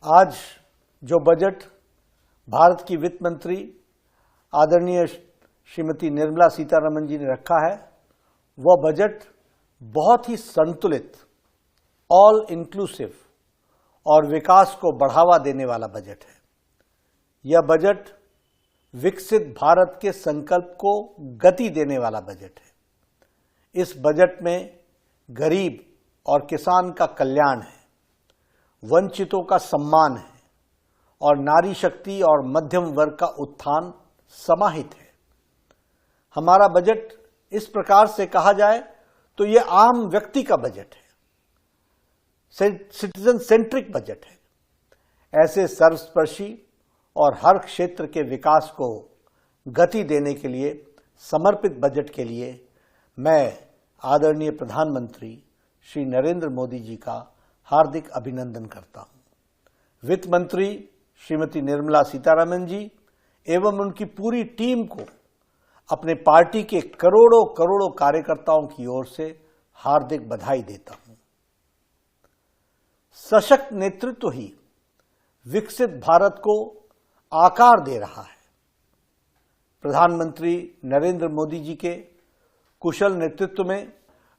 आज जो बजट भारत की वित्त मंत्री आदरणीय श्रीमती निर्मला सीतारमण जी ने रखा है, वह बजट बहुत ही संतुलित, ऑल इंक्लूसिव और विकास को बढ़ावा देने वाला बजट है। यह बजट विकसित भारत के संकल्प को गति देने वाला बजट है। इस बजट में गरीब और किसान का कल्याण है, वंचितों का सम्मान है और नारी शक्ति और मध्यम वर्ग का उत्थान समाहित है। हमारा बजट इस प्रकार से कहा जाए तो यह आम व्यक्ति का बजट है, सिटीजन सेंट्रिक बजट है। ऐसे सर्वस्पर्शी और हर क्षेत्र के विकास को गति देने के लिए समर्पित बजट के लिए मैं आदरणीय प्रधानमंत्री श्री नरेंद्र मोदी जी का हार्दिक अभिनंदन करता हूं। वित्त मंत्री श्रीमती निर्मला सीतारमण जी एवं उनकी पूरी टीम को अपने पार्टी के करोड़ों करोड़ों कार्यकर्ताओं की ओर से हार्दिक बधाई देता हूं। सशक्त नेतृत्व ही विकसित भारत को आकार दे रहा है। प्रधानमंत्री नरेंद्र मोदी जी के कुशल नेतृत्व में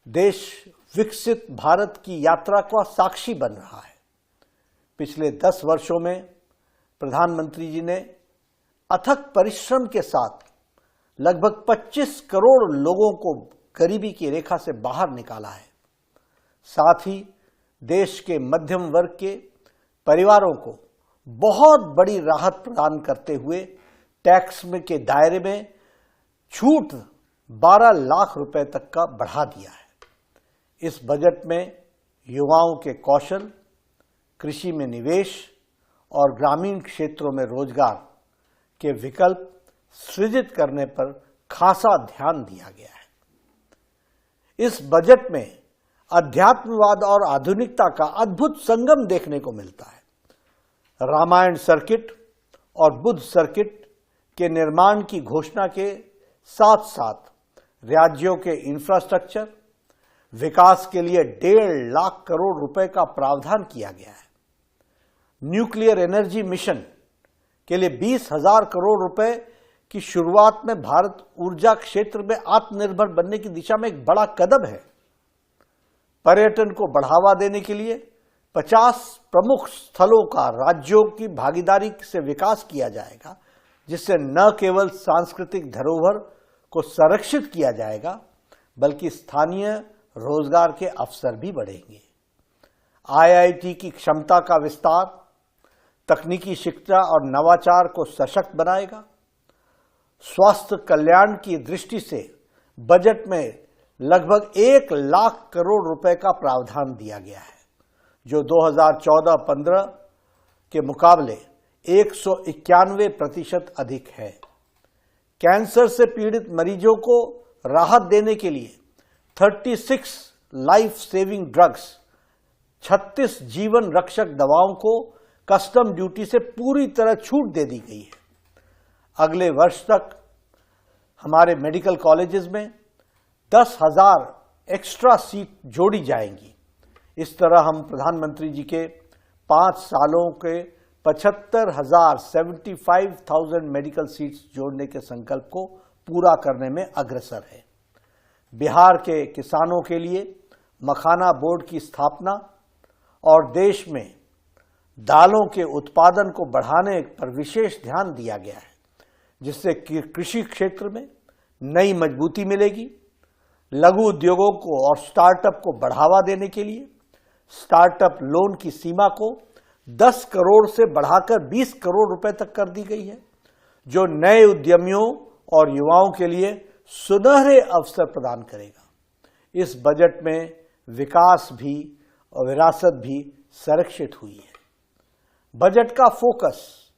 देश विकसित भारत की यात्रा का साक्षी बन रहा है। पिछले 10 वर्षों में प्रधानमंत्री जी ने अथक परिश्रम के साथ लगभग 25 करोड़ लोगों को गरीबी की रेखा से बाहर निकाला है। साथ ही देश के मध्यम वर्ग के परिवारों को बहुत बड़ी राहत प्रदान करते हुए टैक्स में के दायरे में छूट 12 लाख रुपए तक का बढ़ा दिया है। इस बजट में युवाओं के कौशल, कृषि में निवेश और ग्रामीण क्षेत्रों में रोजगार के विकल्प सृजित करने पर खासा ध्यान दिया गया है। इस बजट में अध्यात्मवाद और आधुनिकता का अद्भुत संगम देखने को मिलता है। रामायण सर्किट और बुद्ध सर्किट के निर्माण की घोषणा के साथ साथ राज्यों के इंफ्रास्ट्रक्चर विकास के लिए 1.5 लाख करोड़ रुपए का प्रावधान किया गया है। न्यूक्लियर एनर्जी मिशन के लिए 20,000 करोड़ रुपए की शुरुआत में भारत ऊर्जा क्षेत्र में आत्मनिर्भर बनने की दिशा में एक बड़ा कदम है। पर्यटन को बढ़ावा देने के लिए 50 प्रमुख स्थलों का राज्यों की भागीदारी से विकास किया जाएगा, जिससे न केवल सांस्कृतिक धरोहर को संरक्षित किया जाएगा बल्कि स्थानीय रोजगार के अवसर भी बढ़ेंगे। आईआईटी की क्षमता का विस्तार तकनीकी शिक्षा और नवाचार को सशक्त बनाएगा। स्वास्थ्य कल्याण की दृष्टि से बजट में लगभग 1 लाख करोड़ रुपए का प्रावधान दिया गया है, जो 2014-15 के मुकाबले 191% अधिक है। कैंसर से पीड़ित मरीजों को राहत देने के लिए 36 लाइफ सेविंग ड्रग्स, 36 जीवन रक्षक दवाओं को कस्टम ड्यूटी से पूरी तरह छूट दे दी गई है। अगले वर्ष तक हमारे मेडिकल कॉलेजेस में 10,000 एक्स्ट्रा सीट जोड़ी जाएंगी। इस तरह हम प्रधानमंत्री जी के 5 सालों के 75,000 मेडिकल सीट्स जोड़ने के संकल्प को पूरा करने में अग्रसर है। बिहार के किसानों के लिए मखाना बोर्ड की स्थापना और देश में दालों के उत्पादन को बढ़ाने पर विशेष ध्यान दिया गया है, जिससे कृषि क्षेत्र में नई मजबूती मिलेगी। लघु उद्योगों को और स्टार्टअप को बढ़ावा देने के लिए स्टार्टअप लोन की सीमा को 10 करोड़ से बढ़ाकर 20 करोड़ रुपए तक कर दी गई है, जो नए उद्यमियों और युवाओं के लिए सुनहरे अवसर प्रदान करेगा। इस बजट में विकास भी और विरासत भी संरक्षित हुई है। बजट का फोकस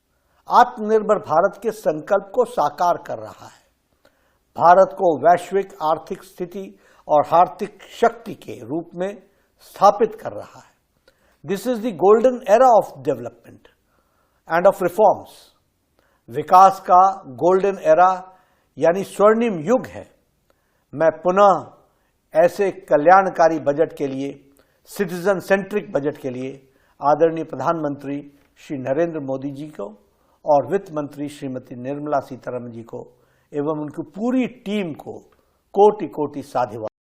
आत्मनिर्भर भारत के संकल्प को साकार कर रहा है। भारत को वैश्विक आर्थिक स्थिति और आर्थिक शक्ति के रूप में स्थापित कर रहा है। This is the golden era of development and of reforms. विकास का गोल्डन एरा यानी स्वर्णिम युग है। मैं पुनः ऐसे कल्याणकारी बजट के लिए, सिटीजन सेंट्रिक बजट के लिए आदरणीय प्रधानमंत्री श्री नरेंद्र मोदी जी को और वित्त मंत्री श्रीमती निर्मला सीतारमण जी को एवं उनकी पूरी टीम को कोटि कोटि साधुवाद।